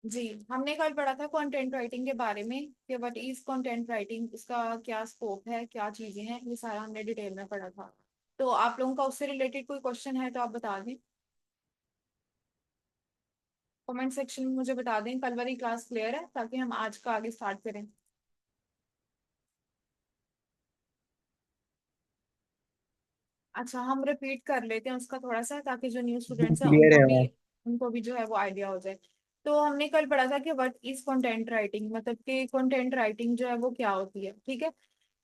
जी, हमने कल पढ़ा था कंटेंट राइटिंग के बारे में कि व्हाट इज कंटेंट राइटिंग, उसका क्या स्कोप है, क्या चीजें हैं, ये सारा हमने डिटेल में पढ़ा था। तो आप लोगों का उससे रिलेटेड कोई क्वेश्चन है तो आप बता दें, कमेंट सेक्शन में मुझे बता दें। कल वाली क्लास क्लियर है ताकि हम आज का आगे स्टार्ट करें। अच्छा, हम रिपीट कर लेते हैं उसका थोड़ा सा ताकि जो न्यू स्टूडेंट्स हैं क्लियर है हाँ। उनको भी जो है वो आइडिया हो जाए। तो हमने कल पढ़ा था कि व्हाट इज कंटेंट राइटिंग, मतलब कि कंटेंट राइटिंग जो है वो क्या होती है, ठीक है।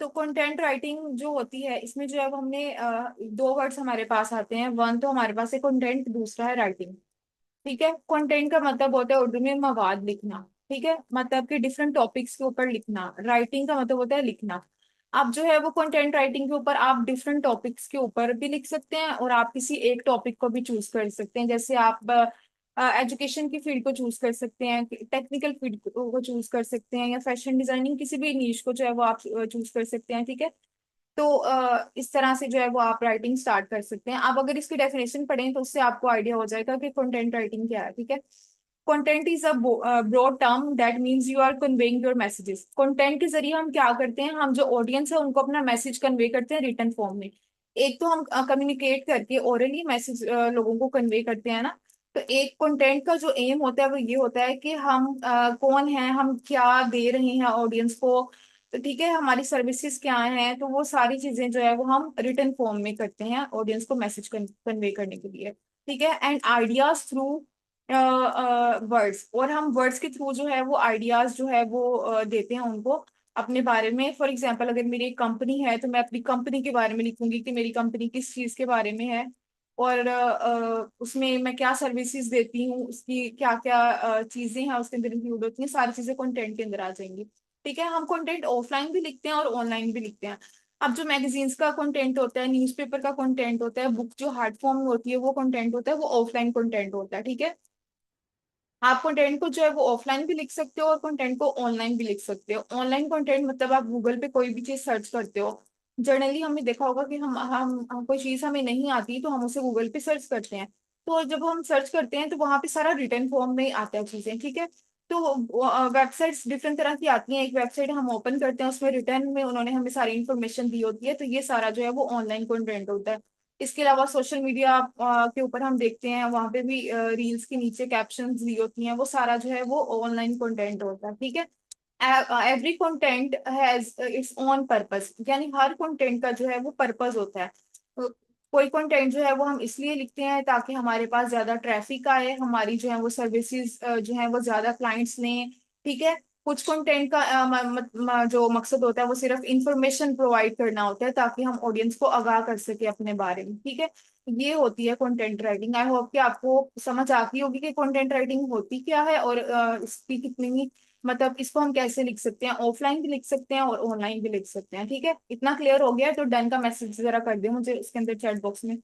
तो कंटेंट राइटिंग जो होती है इसमें जो है वो हमने दो वर्ड्स हमारे पास आते हैं। वन तो हमारे पास है कंटेंट, दूसरा है राइटिंग, ठीक है। कंटेंट का मतलब होता है उर्दू में मवाद लिखना, ठीक है, मतलब कि डिफरेंट टॉपिक्स के ऊपर लिखना। राइटिंग का मतलब होता है लिखना। आप जो है वो कंटेंट राइटिंग के ऊपर आप डिफरेंट टॉपिक्स के ऊपर भी लिख सकते हैं और आप किसी एक टॉपिक को भी चूज कर सकते हैं। जैसे आप एजुकेशन की फील्ड को चूज कर सकते हैं, टेक्निकल फील्ड को चूज कर सकते हैं, या फैशन डिजाइनिंग, किसी भी नीश को जो है वो आप चूज कर सकते हैं, ठीक है। तो इस तरह से जो है वो आप राइटिंग स्टार्ट कर सकते हैं। आप अगर इसकी डेफिनेशन पढ़ें तो उससे आपको आइडिया हो जाएगा कि कंटेंट राइटिंग क्या है, ठीक है। Content is a broad term that means you are conveying your messages. Content के जरिए हम क्या करते हैं, हम जो ऑडियंस है उनको अपना मैसेज कन्वे करते हैं रिटर्न फॉर्म में। एक तो हम कम्युनिकेट करके ओरली मैसेज लोगों को कन्वे करते हैं ना। तो एक कंटेंट का जो एम होता है वो ये होता है कि हम कौन है, हम क्या दे रहे हैं ऑडियंस को, तो ठीक है, हमारी सर्विसेज क्या हैं, तो वो सारी चीजें जो है वो हम रिटर्न फॉर्म में करते हैं ऑडियंस को मैसेज कन्वे करने के लिए, ठीक है। एंड आइडियाज थ्रू वर्ड्स, और हम वर्ड्स के थ्रू जो है वो आइडियाज जो है वो देते हैं उनको अपने बारे में। फॉर एग्जांपल, अगर मेरी एक कंपनी है तो मैं अपनी कंपनी के बारे में लिखूंगी कि मेरी कंपनी किस चीज के बारे में है, और उसमें मैं क्या सर्विसेज देती हूँ, उसकी क्या क्या चीजें हैं उसके अंदर इंक्लूड होती हैं, सारी चीजें कंटेंट के अंदर आ जाएंगी, ठीक है। हम कंटेंट ऑफलाइन भी लिखते हैं और ऑनलाइन भी लिखते हैं। अब जो मैगजीन्स का कंटेंट होता है, न्यूज़पेपर का कंटेंट होता है, बुक जो हार्ड फॉर्म में होती है वो कंटेंट होता है, वो ऑफलाइन कंटेंट होता है, ठीक है। आप कंटेंट को जो है वो ऑफलाइन भी लिख सकते हो और कंटेंट को ऑनलाइन भी लिख सकते हो। ऑनलाइन कंटेंट मतलब आप गूगल पे कोई भी चीज सर्च करते हो। जनरली हमने देखा होगा कि हम कोई चीज हमें नहीं आती तो हम उसे गूगल पे सर्च करते हैं। तो जब हम सर्च करते हैं तो वहां पे सारा रिटर्न फॉर्म में आता है चीजें, ठीक है। तो वेबसाइट्स डिफरेंट तरह की आती हैं। एक वेबसाइट हम ओपन करते हैं, उसमें रिटर्न में उन्होंने हमें सारी इन्फॉर्मेशन दी होती है, तो ये सारा जो है वो ऑनलाइन कंटेंट होता है। इसके अलावा सोशल मीडिया के ऊपर हम देखते हैं, वहां पे भी रील्स के नीचे कैप्शंस दी होती हैं, वो सारा जो है वो ऑनलाइन कंटेंट होता है, ठीक है। Every content has its own purpose, यानी हर कंटेंट का जो है वो पर्पस होता है। तो कोई कंटेंट जो है वो हम इसलिए लिखते हैं ताकि हमारे पास ज्यादा ट्रैफिक आए, हमारी जो है वो सर्विसेज जो है वो ज्यादा क्लाइंट्स लें, ठीक है। कुछ कंटेंट का जो मकसद होता है वो सिर्फ इंफॉर्मेशन प्रोवाइड करना होता है ताकि हम ऑडियंस को आगाह कर सके अपने बारे में, ठीक है। ये होती है कंटेंट राइटिंग। आई होप कि आपको समझ आती होगी कि कंटेंट राइटिंग होती क्या है और इसकी कितनी, मतलब इसको हम कैसे लिख सकते हैं, ऑफलाइन भी लिख सकते हैं और ऑनलाइन भी लिख सकते हैं, ठीक है। इतना क्लियर हो गया तो डन का मैसेज जरा कर दे मुझे इसके अंदर चैट बॉक्स में।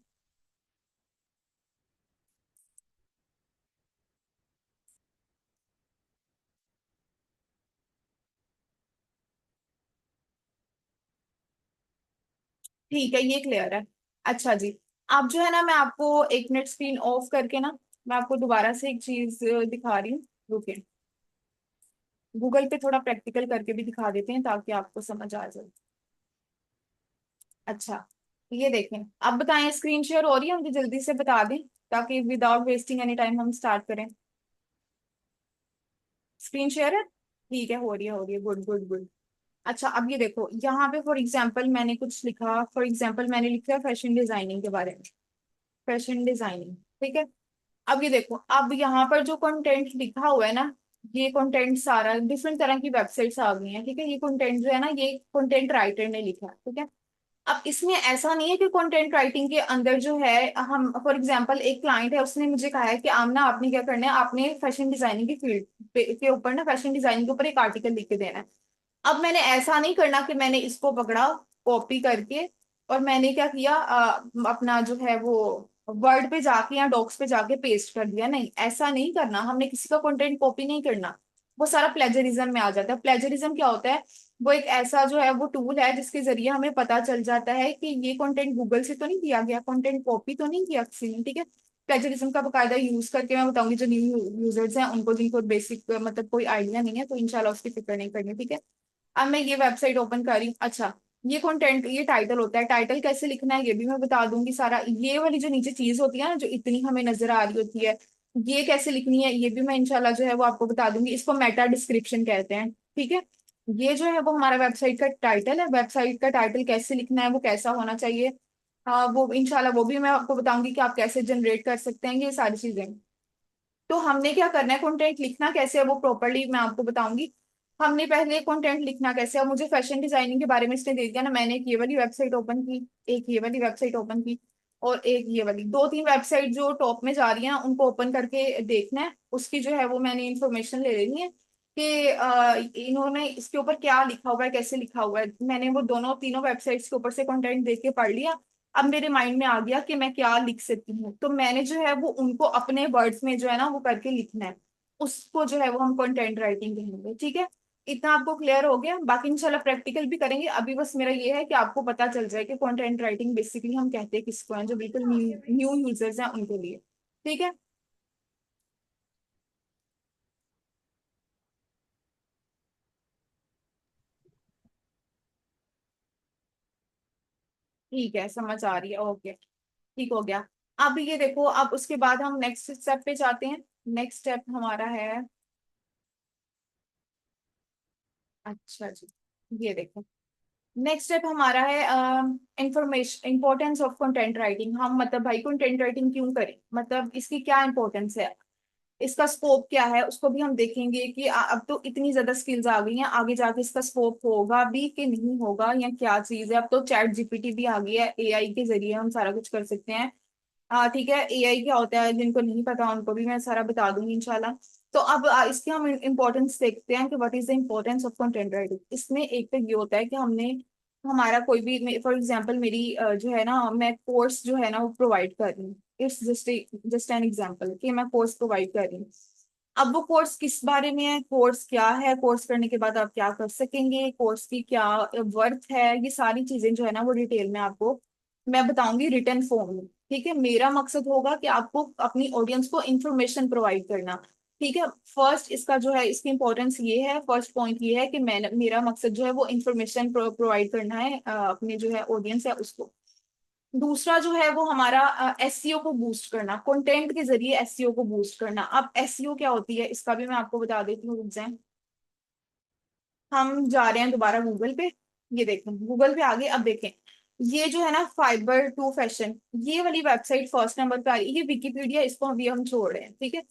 ठीक है, ये क्लियर है। अच्छा जी, आप जो है ना, मैं आपको एक मिनट स्क्रीन ऑफ करके ना, मैं आपको दोबारा से एक चीज दिखा रही हूँ, रुकिए। गूगल पे थोड़ा प्रैक्टिकल करके भी दिखा देते हैं ताकि आपको समझ आ जाए। अच्छा, ये देखें, आप बताएं स्क्रीन शेयर हो रही है, मुझे जल्दी से बता दें ताकि विदाउट वेस्टिंग एनी टाइम हम स्टार्ट करें। स्क्रीन शेयर है, ठीक है, हो रही है, हो रही है, गुड गुड गुड। अच्छा, अब ये देखो, यहाँ पे फॉर एग्जाम्पल मैंने कुछ लिखा, फॉर एग्जाम्पल मैंने लिखा फैशन डिजाइनिंग के बारे में, फैशन डिजाइनिंग, ठीक है। अब ये देखो, अब यहाँ पर जो कंटेंट लिखा हुआ है ना, ये कंटेंट सारा डिफरेंट तरह की वेबसाइट्स आ गई हैं, ठीक है। ये कंटेंट जो है ना, ये कंटेंट राइटर ने लिखा है, ठीक है। अब इसमें ऐसा नहीं है कि कंटेंट राइटिंग के अंदर जो है, हम फॉर एग्जांपल एक क्लाइंट है, उसने मुझे कहा है कि आमना आपने क्या करना है, आपने फैशन डिजाइनिंग की फील्ड के ऊपर ना, फैशन डिजाइनिंग के ऊपर एक आर्टिकल लिख के देना है। अब मैंने ऐसा नहीं करना कि मैंने इसको पकड़ा कॉपी करके और मैंने क्या किया, अपना जो है वो वर्ड पे जाके या डॉक्स पे जाके पेस्ट कर दिया। नहीं, ऐसा नहीं करना, हमने किसी का कंटेंट कॉपी नहीं करना। वो सारा प्लेजरिज्म में आ जाता है। प्लेजरिज्म क्या होता है, वो एक ऐसा जो है वो टूल है जिसके जरिए हमें पता चल जाता है कि ये कंटेंट गूगल से तो नहीं दिया गया, कंटेंट कॉपी तो नहीं किया किसी ने, ठीक है। प्लेजरिज्म का बकायदा यूज करके मैं बताऊंगी, जो न्यू यूजर्स हैं उनको, जिनको बेसिक मतलब कोई आइडिया नहीं है, तो इंशाल्लाह उसकी फिक्र नहीं करनी, ठीक है। अब मैं ये वेबसाइट ओपन कर रही हूँ। अच्छा, ये कंटेंट, ये टाइटल होता है, टाइटल कैसे लिखना है ये भी मैं बता दूंगी सारा। ये वाली जो नीचे चीज होती है ना, जो इतनी हमें नजर आ रही होती है, ये कैसे लिखनी है ये भी मैं इंशाल्लाह जो है वो आपको बता दूंगी। इसको मेटा डिस्क्रिप्शन कहते हैं, ठीक है। ये जो है वो हमारा वेबसाइट का टाइटल है। वेबसाइट का टाइटल कैसे लिखना है, वो कैसा होना चाहिए, हाँ वो इंशाल्लाह वो भी मैं आपको बताऊंगी कि आप कैसे जनरेट कर सकते हैं ये सारी चीजें। तो हमने क्या करना है, कंटेंट लिखना कैसे है वो प्रॉपरली मैं आपको बताऊंगी। हमने पहले कंटेंट लिखना कैसे है, मुझे फैशन डिजाइनिंग के बारे में इसने दे दिया ना, मैंने एक ये वाली वेबसाइट ओपन की, एक ये वाली वेबसाइट ओपन की, और एक ये वाली, दो तीन वेबसाइट जो टॉप में जा रही हैं उनको ओपन करके देखना है। उसकी जो है वो मैंने इंफॉर्मेशन ले लेनी है कि इन्होंने इसके ऊपर क्या लिखा हुआ है, कैसे लिखा हुआ है। मैंने वो दोनों तीनों वेबसाइट्स के ऊपर से कंटेंट देख के पढ़ लिया। अब मेरे माइंड में आ गया कि मैं क्या लिख सकती हूँ, तो मैंने जो है वो उनको अपने वर्ड्स में जो है ना वो करके लिखना है। उसको जो है वो हम कंटेंट राइटिंग कहेंगे, ठीक है। इतना आपको क्लियर हो गया, बाकी इंशाल्लाह प्रैक्टिकल भी करेंगे। अभी बस मेरा ये है कि आपको पता चल जाए कि कंटेंट राइटिंग बेसिकली हम कहते हैं किसको हैं, जो बिल्कुल न्यू न्यू यूजर्स हैं उनके लिए, ठीक है। ठीक है, समझ आ रही है, ओके, ठीक हो गया। अब ये देखो, अब उसके बाद हम नेक्स्ट स्टेप पे जाते हैं। नेक्स्ट स्टेप हमारा है, अच्छा जी, ये देखो, नेक्स्ट स्टेप हमारा है information, importance of content writing. हम मतलब भाई कंटेंट राइटिंग क्यों करें, मतलब इसकी क्या इंपॉर्टेंस है, इसका स्कोप क्या है, उसको भी हम देखेंगे कि अब तो इतनी ज्यादा स्किल्स आ गई हैं, आगे जाके इसका स्कोप होगा भी कि नहीं होगा, या क्या चीज है। अब तो चैट जीपीटी भी आ गई है, एआई के जरिए हम सारा कुछ कर सकते हैं। हाँ ठीक है, एआई क्या होता है जिनको नहीं पता उनको भी मैं सारा बता दूंगी इंशाल्लाह। तो अब इसके हम इम्पोर्टेंस देखते हैं कि what is the importance of content writing. इसमें एक तो ये होता है कि हमने, हमारा कोई भी, फॉर एग्जांपल मेरी जो है ना, मैं कोर्स जो है ना वो प्रोवाइड कर रही हूँ। इट्स जस्ट एन एग्जांपल कि मैं कोर्स प्रोवाइड कर रही हूँ। अब वो कोर्स किस बारे में है, कोर्स क्या है, कोर्स करने के बाद आप क्या कर सकेंगे, कोर्स की क्या वर्थ है, ये सारी चीजें जो है ना वो डिटेल में आपको मैं बताऊंगी रिटर्न फॉर्म में, ठीक है। मेरा मकसद होगा कि आपको अपनी ऑडियंस को इंफॉर्मेशन प्रोवाइड करना, ठीक है। फर्स्ट इसका जो है, इसकी इंपॉर्टेंस ये है, फर्स्ट पॉइंट ये है कि मैं, मेरा मकसद जो है वो इंफॉर्मेशन प्रोवाइड करना है अपने जो है ऑडियंस है उसको। दूसरा जो है वो हमारा एसईओ को बूस्ट करना, कंटेंट के जरिए एसईओ को बूस्ट करना। अब एसईओ क्या होती है इसका भी मैं आपको बता देती हूँ, रुक जाएं। हम जा रहे हैं दोबारा गूगल पे, ये देखें गूगल पे आगे। अब देखें, ये जो है ना फाइबर टू फैशन, ये वाली वेबसाइट फर्स्ट नंबर पे आ रही है। ये विकीपीडिया, इसको अभी हम छोड़ रहे हैं, ठीक है।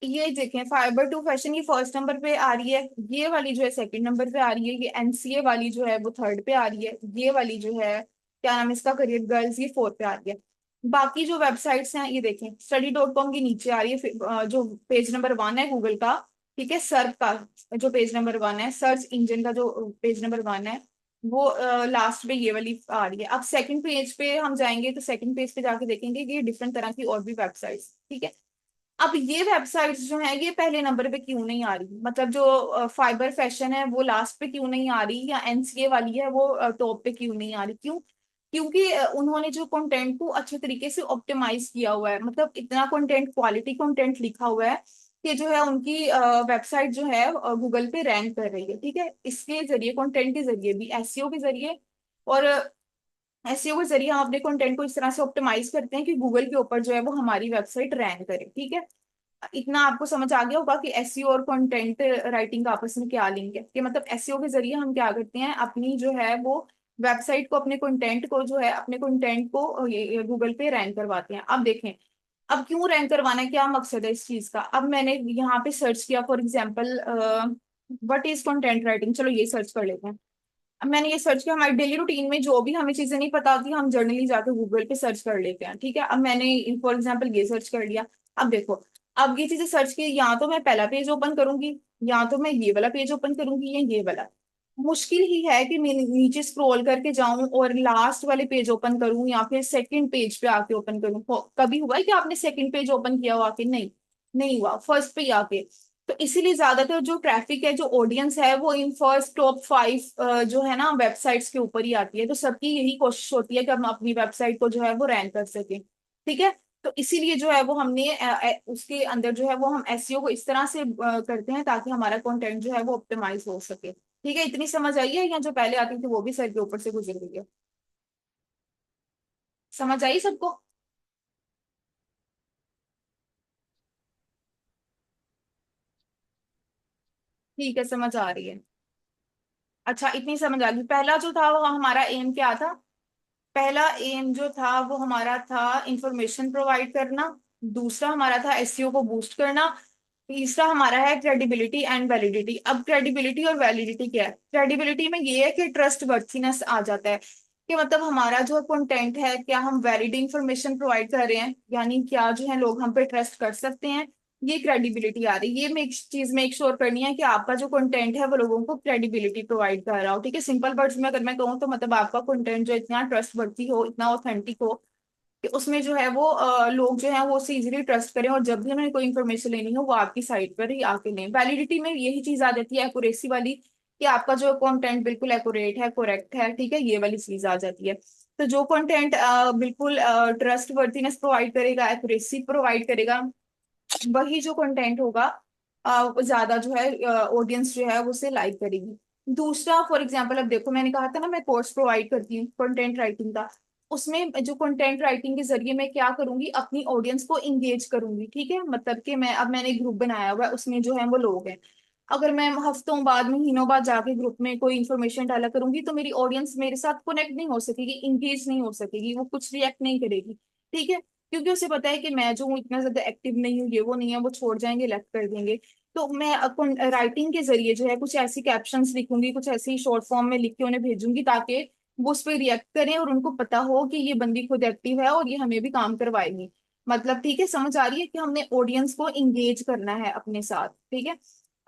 ये देखें फाइबर टू फैशन, ये फर्स्ट नंबर पे आ रही है। ये वाली जो है सेकंड नंबर पे आ रही है। ये एनसीए वाली जो है वो थर्ड पे आ रही है। ये वाली जो है, क्या नाम है इसका, करियर गर्ल्स, ये फोर्थ पे आ रही है। बाकी जो वेबसाइट्स हैं ये देखें, स्टडी.com की नीचे आ रही है, जो पेज नंबर 1 है गूगल का, ठीक है, सर्च का जो पेज नंबर 1 है, सर्च इंजन का जो पेज नंबर 1 है, वो लास्ट पे ये वाली आ रही है। अब सेकंड पेज पे हम जाएंगे, तो सेकंड पेज पे जाके देखेंगे कि डिफरेंट तरह की और भी वेबसाइट्स, ठीक है। अब ये वेबसाइट्स जो है ये पहले नंबर पे क्यों नहीं आ रही, मतलब जो फाइबर फैशन है वो लास्ट पे क्यों नहीं आ रही, या एनसीए वाली है वो टॉप पे क्यों नहीं आ रही, क्यों? क्योंकि उन्होंने जो कंटेंट को अच्छे तरीके से ऑप्टिमाइज किया हुआ है, मतलब इतना कंटेंट, क्वालिटी कंटेंट लिखा हुआ है कि जो है उनकी वेबसाइट जो है गूगल पे रैंक कर रही है, ठीक है। इसके जरिए, कंटेंट के जरिए भी, एसईओ के जरिए, और एसईओ के जरिए हम अपने कंटेंट को इस तरह से ऑप्टिमाइज करते हैं कि गूगल के ऊपर जो है वो हमारी वेबसाइट रैंक करे, ठीक है। इतना आपको समझ आ गया होगा कि एसईओ और कंटेंट राइटिंग का आपस में क्या लिंक है, कि मतलब एसईओ के जरिए हम क्या करते हैं, अपनी जो है वो वेबसाइट को, अपने कंटेंट को जो है, अपने कंटेंट को ये गूगल पे रैंक करवाते हैं। अब देखें, अब क्यों रैंक करवाना है, क्या मकसद है इस चीज का। अब मैंने यहाँ पे सर्च किया, for example what is content writing, चलो ये सर्च कर लेते हैं। अब मैंने ये सर्च किया, हमारी डेली रूटीन में जो भी हमें चीजें नहीं पता होती हम जर्नली जाकर गूगल पे सर्च कर लेते हैं, ठीक है। अब मैंने फॉर एग्जांपल ये सर्च कर लिया। अब देखो, अब ये चीजें सर्च की, या तो मैं पहला पेज ओपन करूंगी, या तो मैं ये वाला पेज ओपन करूंगी, या ये वाला। मुश्किल ही है कि मैं नीचे स्क्रॉल करके जाऊं और लास्ट वाले पेज ओपन करूं, या फिर सेकंड पेज पे आके ओपन करूं। कभी हुआ है कि आपने सेकंड पेज ओपन किया हो आके? नहीं, नहीं हुआ, फर्स्ट पे ही आके। तो इसीलिए ज्यादातर जो ट्रैफिक है, जो ऑडियंस है, वो इन फर्स्ट टॉप 5 जो है ना वेबसाइट्स के ऊपर ही आती है। तो सबकी यही कोशिश होती है कि हम अपनी वेबसाइट को जो है वो रैंक कर सके, ठीक है। तो इसीलिए जो है वो हमने उसके अंदर जो है वो हम एसईओ को इस तरह से करते हैं ताकि हमारा कंटेंट जो है वो ऑप्टिमाइज हो सके। ठीक है, इतनी समझ आई है, या जो पहले आती थी वो भी सर के ऊपर से गुजर गई है? समझ आई सबको? ठीक है, समझ आ रही है। अच्छा, इतनी समझ आ गई। पहला जो था वो हमारा एम क्या था? पहला एम जो था वो हमारा था इंफॉर्मेशन प्रोवाइड करना। दूसरा हमारा था एसईओ को बूस्ट करना। तीसरा हमारा है क्रेडिबिलिटी एंड वैलिडिटी। अब क्रेडिबिलिटी और वैलिडिटी क्या है? क्रेडिबिलिटी में ये है कि ट्रस्ट वर्थीनेस आ जाता है, कि मतलब हमारा जो कंटेंट है, क्या हम वैलिड इंफॉर्मेशन प्रोवाइड कर रहे हैं, यानी क्या जो है लोग हम पे ट्रस्ट कर सकते हैं। ये क्रेडिबिलिटी आ रही है। ये चीज मेक श्योर करनी है कि आपका जो कंटेंट है वो लोगों को क्रेडिबिलिटी प्रोवाइड कर रहा हो। ठीक है, सिंपल वर्ड्स में अगर मैं कहूँ तो मतलब आपका कंटेंट जो इतना ट्रस्ट वर्दी हो, इतना ऑथेंटिक हो कि उसमें जो है वो लोग जो है वो उसे इजीली ट्रस्ट करें, और जब भी उन्हें कोई इन्फॉर्मेशन लेनी हो वो आपकी साइट पर ही आके लें। वैलिडिटी में यही चीज आ जाती है, एक्यूरेसी वाली, कि आपका जो कंटेंट बिल्कुल एक्यूरेट है, करेक्ट है। ठीक है, ये वाली चीज आ जाती है। तो जो कंटेंट बिल्कुल ट्रस्ट वर्थीनेस प्रोवाइड करेगा, एक्यूरेसी प्रोवाइड करेगा, वही जो कंटेंट होगा ज्यादा जो है ऑडियंस जो है वो उसे लाइक करेगी। दूसरा, फॉर एग्जांपल, अब देखो मैंने कहा था ना मैं कोर्स प्रोवाइड करती हूँ कंटेंट राइटिंग का। उसमें जो कंटेंट राइटिंग के जरिए मैं क्या करूंगी, अपनी ऑडियंस को इंगेज करूंगी। ठीक है, मतलब कि मैंने एक ग्रुप बनाया हुआ है, उसमें जो है वो लोग हैं। अगर मैं हफ्तों बाद, महीनों बाद जाके ग्रुप में कोई इन्फॉर्मेशन डाला करूंगी तो मेरी ऑडियंस मेरे साथ कनेक्ट नहीं हो सकेगी, इंगेज नहीं हो सकेगी, वो कुछ रिएक्ट नहीं करेगी। ठीक है, क्योंकि उसे पता है कि मैं जो हूँ इतना ज्यादा एक्टिव नहीं हूँ, ये वो नहीं है, वो छोड़ जाएंगे, लेफ्ट कर देंगे। तो मैं राइटिंग के जरिए जो है कुछ ऐसी कैप्शंस लिखूंगी, कुछ ऐसी शॉर्ट फॉर्म में लिख के उन्हें भेजूंगी, ताकि वो उस पर रिएक्ट करें और उनको पता हो कि ये बंदी खुद एक्टिव है और ये हमें भी काम करवाएगी। मतलब ठीक है, समझ आ रही है कि हमने ऑडियंस को इंगेज करना है अपने साथ। ठीक है,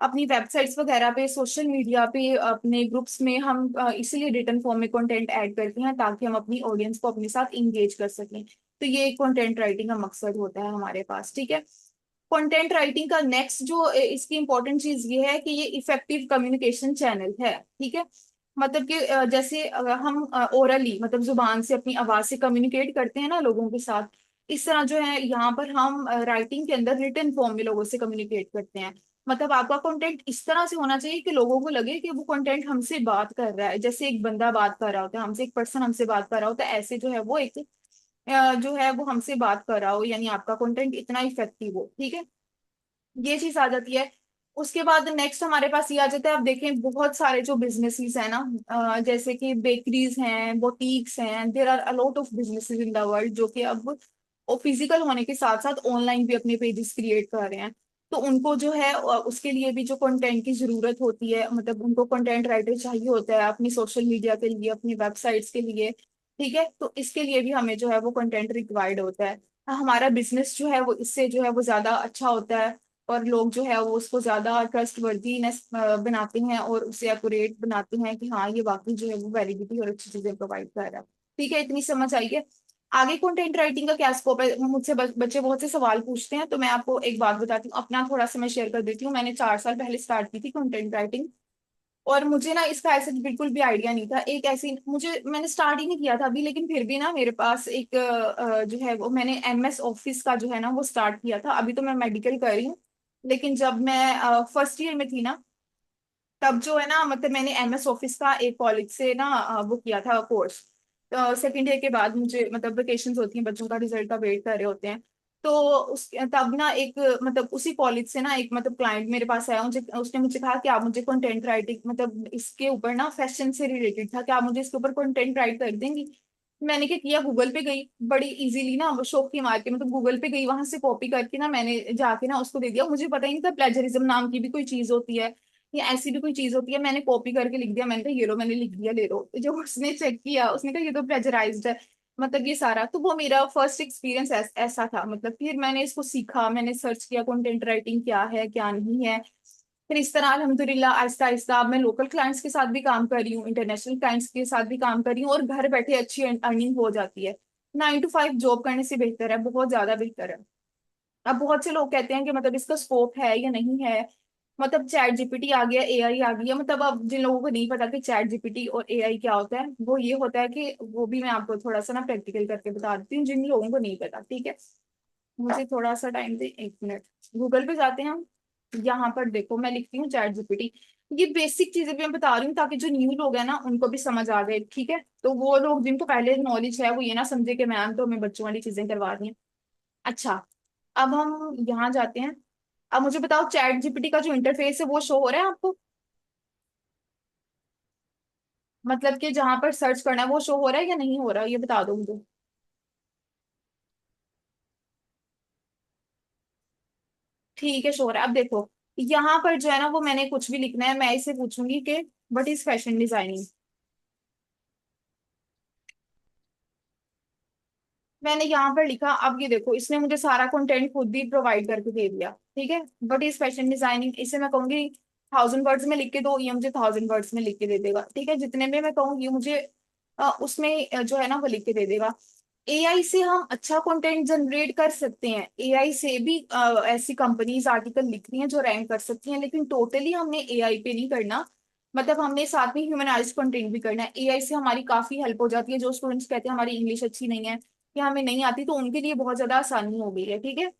अपनी वेबसाइट्स वगैरह पे, सोशल मीडिया पे, अपने ग्रुप्स में हम इसीलिए रिटर्न फॉर्म में कंटेंट ऐड करते हैं ताकि हम अपनी ऑडियंस को अपने साथ इंगेज कर सकें। तो ये कंटेंट राइटिंग का मकसद होता है हमारे पास। ठीक है, कंटेंट राइटिंग का नेक्स्ट जो इसकी इंपॉर्टेंट चीज ये है कि ये इफेक्टिव कम्युनिकेशन चैनल है। ठीक है, मतलब कि जैसे हम ओरली मतलब जुबान से, अपनी आवाज से कम्युनिकेट करते हैं ना लोगों के साथ, इस तरह जो है यहाँ पर हम राइटिंग के अंदर रिटन फॉर्म में लोगों से कम्युनिकेट करते हैं। मतलब आपका कंटेंट इस तरह से होना चाहिए कि लोगों को लगे कि वो कंटेंट हमसे बात कर रहा है, जैसे एक बंदा बात कर रहा होता है हमसे, एक पर्सन हमसे बात कर रहा होता है, ऐसे जो है वो एक जो है वो हमसे बात कर रहा हो, यानी आपका कंटेंट इतना इफेक्टिव हो। ठीक है, ये चीज आ जाती है। उसके बाद नेक्स्ट हमारे पास ये आ जाता है, अब देखें बहुत सारे जो बिजनेसेस है ना, जैसे कि बेकरीज हैं, बुटीक्स हैं, there are a lot of businesses in the world जो कि अब फिजिकल होने के साथ साथ ऑनलाइन भी अपने पेजेस क्रिएट कर रहे हैं। तो उनको जो है उसके लिए भी जो कंटेंट की जरूरत होती है, मतलब उनको कंटेंट राइटर चाहिए होता है अपनी सोशल मीडिया के लिए, अपनी वेबसाइट्स के लिए। ठीक है, तो इसके लिए भी हमें जो है वो कंटेंट रिक्वायर्ड होता है। हमारा बिजनेस जो है वो इससे जो है वो ज्यादा अच्छा होता है, और लोग जो है वो उसको ज्यादा ट्रस्ट वर्दीनेस बनाते हैं और उसे एक्यूरेट बनाते हैं कि हाँ ये वाकई जो है वो वैलिडिटी और अच्छी चीजें प्रोवाइड कर रहा है। ठीक है, इतनी समझ आई है? आगे कंटेंट राइटिंग का क्या स्कोप है? मुझसे बच्चे बहुत से सवाल पूछते हैं, तो मैं आपको एक बात बताती हूँ, अपना थोड़ा सा मैं शेयर कर देती हूँ। मैंने 4 साल पहले स्टार्ट की थी कंटेंट राइटिंग, और मुझे ना इसका ऐसे बिल्कुल भी आइडिया नहीं था। एक ऐसी मुझे, मैंने स्टार्ट ही नहीं किया था अभी, लेकिन फिर भी ना मेरे पास एक जो है वो मैंने एमएस ऑफिस का जो है ना वो स्टार्ट किया था। अभी तो मैं मेडिकल कर रही हूँ, लेकिन जब मैं फर्स्ट ईयर में थी ना, तब जो है ना मतलब मैंने एमएस ऑफिस का एक कॉलेज से ना वो किया था कोर्स। सेकेंड ईयर के बाद मुझे मतलब वेकेशन होती हैं, बच्चों का रिजल्ट का वेट कर रहे होते हैं। तो उस तब ना एक मतलब उसी कॉलेज से ना एक मतलब क्लाइंट मेरे पास आया, मुझे उसने मुझे कहा कि आप मुझे कंटेंट राइटिंग, मतलब इसके ऊपर ना फैशन से रिलेटेड था, कि आप मुझे इसके ऊपर कंटेंट राइट कर देंगी। मैंने क्या किया, गूगल पे गई, बड़ी इजीली ना वो शौक की मार के मतलब गूगल पे गई, वहां से कॉपी करके ना मैंने जाके ना उसको दे दिया। मुझे पता ही नहीं था प्लेजरिज्म नाम की भी कोई चीज होती है, या ऐसी भी कोई चीज होती है। मैंने कॉपी करके लिख दिया, मैंने कहा ये लो मैंने लिख दिया, ले लो। तो जब उसने चेक किया उसने कहा ये तो प्लेजराइज्ड है, मतलब ये सारा। तो वो मेरा फर्स्ट एक्सपीरियंस ऐसा था। मतलब फिर मैंने इसको सीखा, मैंने सर्च किया कंटेंट राइटिंग क्या है क्या नहीं है। फिर इस तरह अल्हम्दुलिल्लाह आहिस्ता आहिस्ता अब मैं लोकल क्लाइंट्स के साथ भी काम कर रही हूँ, इंटरनेशनल क्लाइंट्स के साथ भी काम कर रही हूँ, और घर बैठे अच्छी अर्निंग हो जाती है। 9 to 5 जॉब करने से बेहतर है, बहुत ज्यादा बेहतर है। अब बहुत से लोग कहते हैं कि मतलब इसका स्कोप है या नहीं है। मतलब चैट जीपीटी आ गया, एआई आ गया, मतलब अब जिन लोगों को नहीं पता कि चैट जीपीटी और एआई क्या होता है, वो ये होता है कि वो भी मैं आपको थोड़ा सा ना प्रैक्टिकल करके बता देती हूँ जिन लोगों को नहीं पता। ठीक है, मुझे थोड़ा सा टाइम दे, 1 मिनट। गूगल पे जाते हैं हम। यहाँ पर देखो मैं लिखती हूँ चैट जीपीटी। ये बेसिक चीजें भी मैं बता रही हूँ ताकि जो न्यू लोग हैं ना उनको भी समझ आ जाए, ठीक है। तो वो लोग जिनको पहले नॉलेज है वो ये ना समझे कि मैम तो हमें बच्चों वाली चीजें करवा रही हैं। अच्छा, अब हम यहाँ जाते हैं। अब मुझे बताओ चैट जीपीटी का जो इंटरफेस है वो शो हो रहा है आपको? मतलब कि जहां पर सर्च करना है वो शो हो रहा है या नहीं हो रहा है, ये बता दो मुझे। ठीक है, शो हो रहा है। अब देखो यहाँ पर जो है ना वो मैंने कुछ भी लिखना है, मैं इसे पूछूंगी कि व्हाट इज फैशन डिजाइनिंग। मैंने यहाँ पर लिखा। अब ये देखो इसने मुझे सारा कंटेंट खुद ही प्रोवाइड करके दे दिया, ठीक है। व्हाट इज फैशन डिजाइनिंग इसे मैं कहूंगी 1000 वर्ड्स में लिख के दो, ये मुझे 1000 वर्ड्स में लिख के दे देगा, ठीक है। जितने में मैं कहूंगी मुझे उसमें जो है ना वो लिख के दे देगा। एआई से हम अच्छा कंटेंट जनरेट कर सकते हैं, एआई से भी ऐसी कंपनीज आर्टिकल लिख रही हैं जो रैंक कर सकती हैं, लेकिन टोटली हमने एआई पे नहीं करना। मतलब हमने साथ में ह्यूमनाइज कंटेंट भी करना है। एआई से हमारी काफी हेल्प हो जाती है। जो स्टूडेंट्स कहते हैं हमारी इंग्लिश अच्छी नहीं है या हमें नहीं आती, तो उनके लिए बहुत ज्यादा आसानी हो गई है, ठीक है।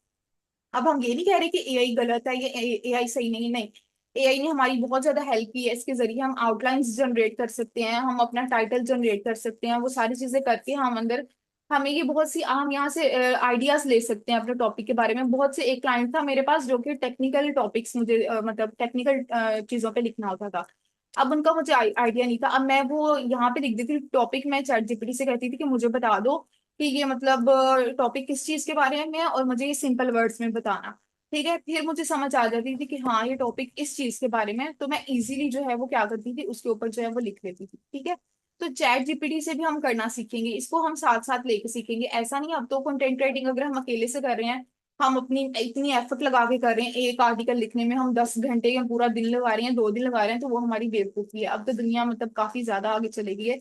अब हम ये नहीं कह रहे कि एआई गलत है, ये एआई सही नहीं है, नहीं। एआई ने हमारी बहुत ज्यादा हेल्प की है। इसके जरिए हम आउटलाइंस जनरेट कर सकते हैं, हम अपना टाइटल जनरेट कर सकते हैं, वो सारी चीजें करके हम अंदर हमें ये बहुत सी हम यहाँ से आइडियाज ले सकते हैं अपने टॉपिक के बारे में। बहुत से एक क्लाइंट था मेरे पास जो कि टेक्निकल टॉपिक्स मुझे मतलब टेक्निकल चीजों पे लिखना होता था। अब उनका मुझे आइडिया नहीं था। अब मैं वो यहाँ पे लिख देती थी टॉपिक, मैं चैट जीपीटी से कहती थी कि मुझे बता दो कि ये मतलब टॉपिक किस चीज के बारे में है और मुझे ये सिंपल वर्ड्स में बताना, ठीक है। फिर मुझे समझ आ जाती थी कि हाँ ये टॉपिक इस चीज के बारे में है, तो मैं इजीली जो है वो क्या करती थी उसके ऊपर जो है वो लिख लेती थी, ठीक है। तो चैट जीपीटी से भी हम करना सीखेंगे, इसको हम साथ साथ लेके सीखेंगे। ऐसा नहीं अब तो कंटेंट राइटिंग अगर हम अकेले से कर रहे हैं, हम अपनी इतनी एफर्ट लगा के कर रहे हैं, एक आर्टिकल लिखने में हम 10 घंटे या पूरा दिन लगा रहे हैं, 2 दिन लगा रहे हैं, तो वो हमारी बेवकूफी है। अब तो दुनिया मतलब काफी ज्यादा आगे चली गई है।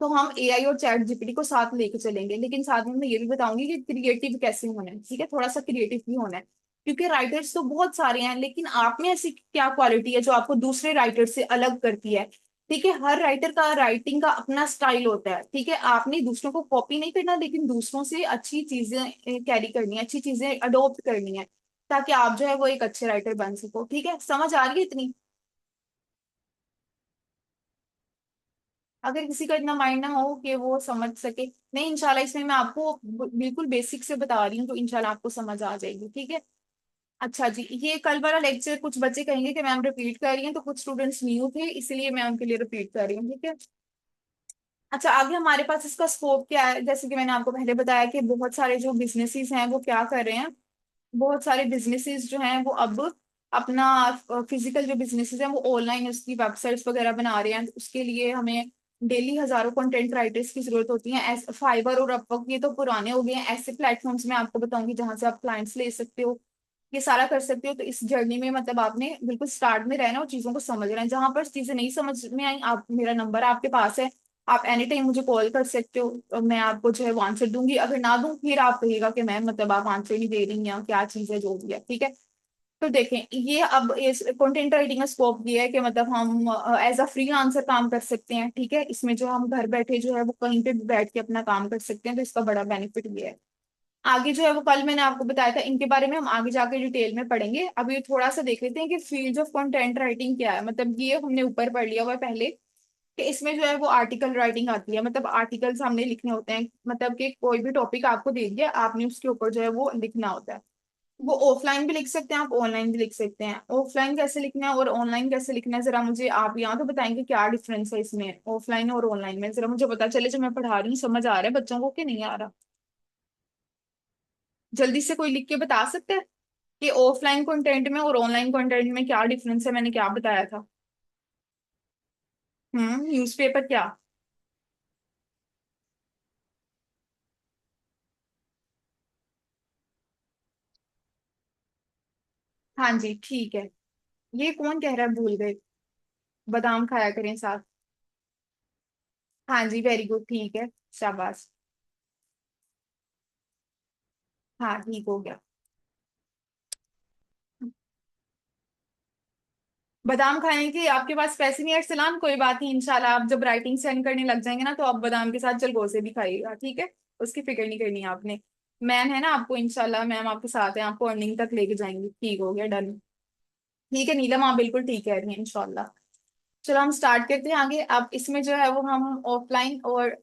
तो हम एआई और चैट जीपीटी को साथ लेके चलेंगे, लेकिन साथ में मैं ये भी बताऊंगी कि क्रिएटिव कैसे होना है, ठीक है। थोड़ा सा क्रिएटिव भी होना है, क्योंकि राइटर्स तो बहुत सारे हैं, लेकिन आप में ऐसी क्या क्वालिटी है जो आपको दूसरे राइटर से अलग करती है, ठीक है। हर राइटर का राइटिंग का अपना स्टाइल होता है, ठीक है। आपने दूसरों को कॉपी नहीं करना, लेकिन दूसरों से अच्छी चीजें कैरी करनी है, अच्छी चीजें अडोप्ट करनी है, ताकि आप जो है वो एक अच्छे राइटर बन सको, ठीक है। समझ आ रही है इतनी? अगर किसी का इतना माइंड ना हो कि वो समझ सके, नहीं इंशाल्लाह इसमें मैं आपको बिल्कुल बेसिक से बता रही हूँ, तो इंशाल्लाह आपको समझ आ जाएगी, ठीक है। अच्छा जी, ये कल वाला लेक्चर कुछ बच्चे कहेंगे कि मैम रिपीट कर रही हैं, तो कुछ स्टूडेंट्स न्यू थे इसलिए मैं उनके लिए रिपीट कर रही हूँ, ठीक है। अच्छा, आगे हमारे पास इसका स्कोप क्या है, जैसे कि मैंने आपको पहले बताया कि बहुत सारे जो बिजनेसेस हैं वो क्या कर रहे हैं। बहुत सारे बिजनेसेस जो हैं वो अब अपना फिजिकल जो बिजनेसेस हैं वो ऑनलाइन उसकी वेबसाइट्स वगैरह बना रहे हैं। उसके लिए हमें डेली हजारों कंटेंट राइटर्स की जरूरत होती है। ऐसे फाइवर और अपवर्क ये तो पुराने हो गए हैं, ऐसे प्लेटफॉर्म्स मैं आपको बताऊंगी जहां से आप क्लाइंट्स ले सकते हो, ये सारा कर सकते हो। तो इस जर्नी में मतलब आपने बिल्कुल स्टार्ट में रहना और चीजों को समझ रहे हैं। जहां पर चीजें नहीं समझ में आई, आप मेरा नंबर आपके पास है, आप एनी टाइम मुझे कॉल कर सकते हो, और मैं आपको जो है वो आंसर दूंगी। अगर ना दूं फिर आप कहिएगा कि मैम मतलब आप आंसर नहीं दे रही हैं, क्या चीज है जो भी है, ठीक है। तो देखें ये अब इस कंटेंट राइटिंग का स्कोप ये है कि मतलब हम एज अ फ्रीलांसर काम कर सकते हैं, ठीक है। इसमें जो हम घर बैठे जो है वो कहीं पे भी बैठ के अपना काम कर सकते हैं, तो इसका बड़ा बेनिफिट ये है। आगे जो है वो कल मैंने आपको बताया था, इनके बारे में हम आगे जाकर डिटेल में पढ़ेंगे। अभी थोड़ा सा देख लेते हैं कि फील्ड ऑफ कंटेंट राइटिंग क्या है। मतलब ये हमने ऊपर पढ़ लिया हुआ है पहले कि इसमें जो है वो आर्टिकल राइटिंग आती है, मतलब आर्टिकल्स हमने लिखने होते हैं। मतलब कि कोई भी टॉपिक आपको दे दिया, आपने उसके ऊपर जो है वो लिखना होता है। वो ऑफलाइन भी लिख सकते हैं आप, ऑनलाइन भी लिख सकते हैं। ऑफलाइन कैसे लिखना है और ऑनलाइन कैसे लिखना है, जरा मुझे आप यहाँ तो बताएंगे क्या डिफरेंस है इसमें ऑफलाइन और ऑनलाइन में, जरा मुझे पता चले, जो मैं पढ़ा रही हूँ समझ आ रहा है बच्चों को कि नहीं आ रहा। जल्दी से कोई लिख के बता सकते हैं कि ऑफलाइन कंटेंट में और ऑनलाइन कंटेंट में क्या डिफरेंस है, मैंने क्या बताया था। न्यूज़पेपर क्या? हाँ जी ठीक है। ये कौन कह रहा है भूल गए? बादाम खाया करें साथ। हाँ जी वेरी गुड, ठीक है, शाबाश। हाँ ठीक हो गया। बादाम खाने के आपके पास पैसे नहीं है सलाम, कोई बात नहीं, इंशाल्लाह आप जब राइटिंग सेंड करने लग जाएंगे ना तो आप बादाम के साथ जलगोजे भी खाइएगा, ठीक है। उसकी फिक्र नहीं करनी है आपने। मैम है ना आपको, इंशाल्लाह मैम आपके साथ है, आपको अर्निंग तक लेके जाएंगी। ठीक हो गया, डन। ठीक है नीलम, आप बिल्कुल ठीक कह रही हैं, इंशाल्लाह। चलो हम स्टार्ट करते हैं आगे। अब इसमें जो है वो हम ऑफलाइन और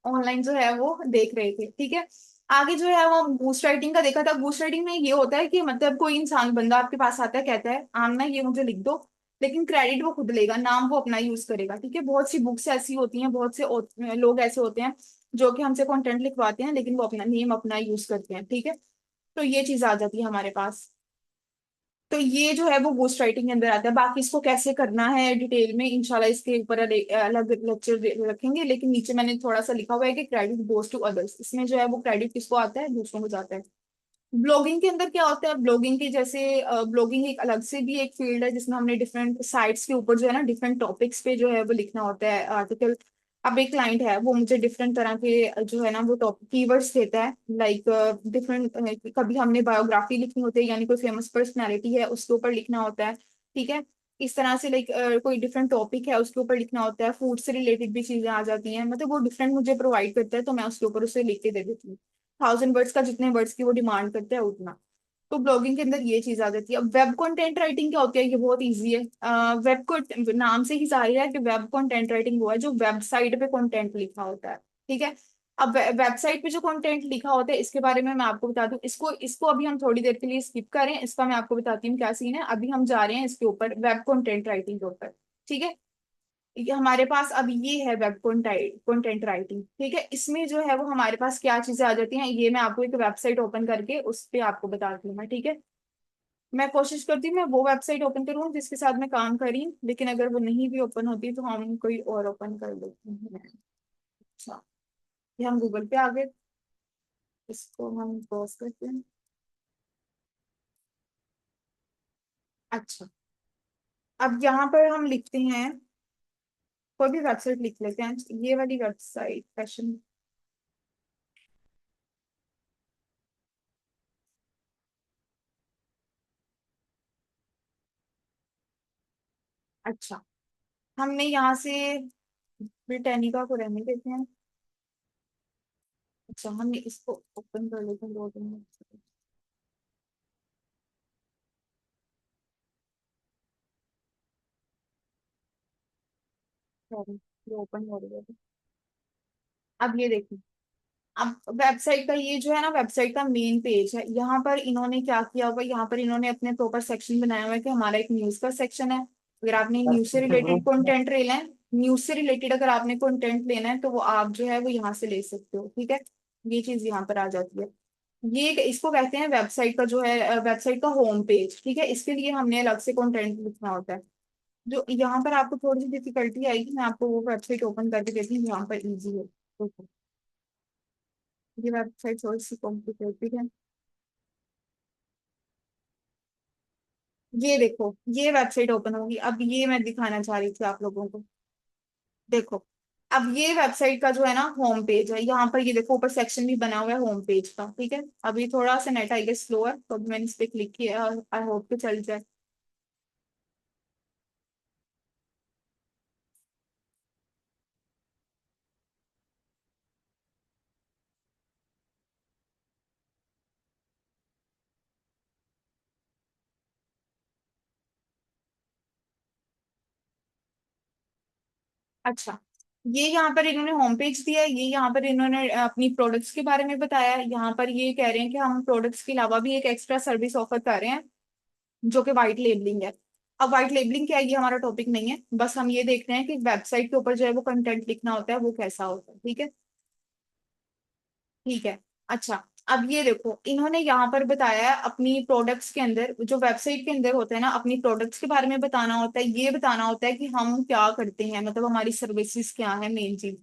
ऑनलाइन जो है वो देख रहे थे, ठीक है। आगे जो है वो बूस्ट राइटिंग का देखा था। बूस्ट राइटिंग में ये होता है कि मतलब कोई इंसान बंदा आपके पास आता है, कहता है आमना ये मुझे लिख दो, लेकिन क्रेडिट वो खुद लेगा, नाम वो अपना यूज करेगा, ठीक है। बहुत सी बुक्स ऐसी होती हैं, बहुत से लोग ऐसे होते हैं जो कि हमसे कंटेंट लिखवाते हैं, लेकिन वो अपना नेम अपना यूज करते हैं, ठीक है। तो ये चीज आ जाती है हमारे पास। तो ये जो है वो घोस्ट राइटिंग के अंदर आता है। बाकी इसको कैसे करना है डिटेल में इंशाल्लाह इसके ऊपर अलग लेक्चर रखेंगे, लेकिन नीचे मैंने थोड़ा सा लिखा हुआ है कि क्रेडिट गोज टू अदर्स। इसमें जो है वो क्रेडिट किसको आता है, दूसरों को जाता है। ब्लॉगिंग के अंदर क्या होता है, ब्लॉगिंग की जैसे ब्लॉगिंग एक अलग से भी एक फील्ड है, जिसमें हमने डिफरेंट साइट्स के ऊपर जो है ना डिफरेंट टॉपिक्स पे जो है वो लिखना होता है आर्टिकल। अब एक क्लाइंट है, वो मुझे डिफरेंट तरह के जो है ना वो टॉपिक कीवर्ड्स देता है, लाइक डिफरेंट। कभी हमने बायोग्राफी लिखनी होती है, यानी कोई फेमस पर्सनैलिटी है उसके ऊपर लिखना होता है, ठीक है। इस तरह से लाइक कोई डिफरेंट टॉपिक है उसके ऊपर लिखना होता है, फूड से रिलेटेड भी चीजें आ जाती हैं, मतलब वो डिफरेंट मुझे प्रोवाइड करता है, तो मैं उसके ऊपर उसे लिख के दे देती हूँ। 1000 वर्ड्स का जितने वर्ड्स की वो डिमांड करते हैं उतना। तो ब्लॉगिंग के अंदर ये चीज आ जाती है। अब वेब कंटेंट राइटिंग क्या होती है, ये बहुत इजी है। वेब को नाम से ही जाहिर है कि वेब कंटेंट राइटिंग वो है जो वेबसाइट पे कंटेंट लिखा होता है, ठीक है। अब वेबसाइट पे जो कंटेंट लिखा होता है इसके बारे में मैं आपको बता दूं। इसको इसको अभी हम थोड़ी देर के लिए स्किप करें, इसका मैं आपको बताती हूँ क्या सीन है। अभी हम जा रहे हैं इसके ऊपर, वेब कंटेंट राइटिंग के ऊपर, ठीक है। ये हमारे पास अब ये है वेब कंटेंट राइटिंग, ठीक है। इसमें जो है वो हमारे पास क्या चीजें आ जाती हैं, ये मैं आपको एक वेबसाइट ओपन करके उस पे आपको बताती हूँ मैं, ठीक है। मैं कोशिश करती हूँ मैं वो वेबसाइट ओपन करूँ जिसके साथ मैं काम कर रही हूँ, लेकिन अगर वो नहीं भी ओपन होती तो हम कोई और ओपन कर लेते हैं। अच्छा, ये हम गूगल पे आ गए, इसको हम पॉज करते हैं। अच्छा, अब यहाँ पर हम लिखते हैं, कोई भी वेबसाइट लिख लेते हैं, ये वाली वेबसाइट फैशन। अच्छा, हमने यहाँ से ब्रिटानिका को रहने देते हैं। अच्छा, हमने इसको ओपन कर लेते हैं 2 दिन। सॉरी, ये ओपन हो रही है। अब ये देखिए, अब वेबसाइट का ये जो है ना वेबसाइट का मेन पेज है, यहाँ पर इन्होंने क्या किया हुआ है, यहाँ पर इन्होंने अपने प्रॉपर सेक्शन बनाया हुआ है कि हमारा एक न्यूज का सेक्शन है। अगर आपने न्यूज से रिलेटेड कंटेंट लेना है, न्यूज से रिलेटेड अगर आपने कंटेंट लेना है तो वो आप जो है वो यहाँ से ले सकते हो, ठीक है। ये चीज यहाँ पर आ जाती है। ये इसको कहते हैं वेबसाइट का जो है वेबसाइट का होम पेज, ठीक है। इसके लिए हमने अलग से कंटेंट लिखना होता है। जो यहाँ पर आपको थोड़ी सी डिफिकल्टी आएगी, मैं आपको वो वेबसाइट ओपन करके देती हूँ यहाँ पर इजी है। देखो, ये वेबसाइट थोड़ी सी कॉम्प्लिकेटेड है। ये देखो, ये वेबसाइट ओपन होगी। अब ये मैं दिखाना चाह रही थी आप लोगों को, देखो। अब ये वेबसाइट का जो है ना होम पेज है, यहाँ पर ये देखो ऊपर सेक्शन भी बना हुआ है होम पेज का, ठीक है। अभी थोड़ा सा नेट आई गेस स्लो है, तो अभी मैंने इस पे क्लिक किया, आई होप कि चल जाए। अच्छा, ये यहाँ पर इन्होंने होम पेज दिया है, ये यहाँ पर इन्होंने अपनी प्रोडक्ट्स के बारे में बताया है। यहाँ पर ये कह रहे हैं कि हम प्रोडक्ट्स के अलावा भी एक एक्स्ट्रा सर्विस ऑफर कर रहे हैं, जो कि व्हाइट लेबलिंग है। अब व्हाइट लेबलिंग क्या है, ये हमारा टॉपिक नहीं है, बस हम ये देखते हैं कि वेबसाइट के ऊपर जो है वो कंटेंट लिखना होता है वो कैसा होता है, ठीक है। ठीक है। अच्छा, अब ये देखो इन्होंने यहाँ पर बताया है अपनी प्रोडक्ट्स के अंदर, जो वेबसाइट के अंदर होता है ना, अपनी प्रोडक्ट्स के बारे में बताना होता है, ये बताना होता है कि हम क्या करते हैं, मतलब हमारी सर्विसेज क्या है, मेन चीज।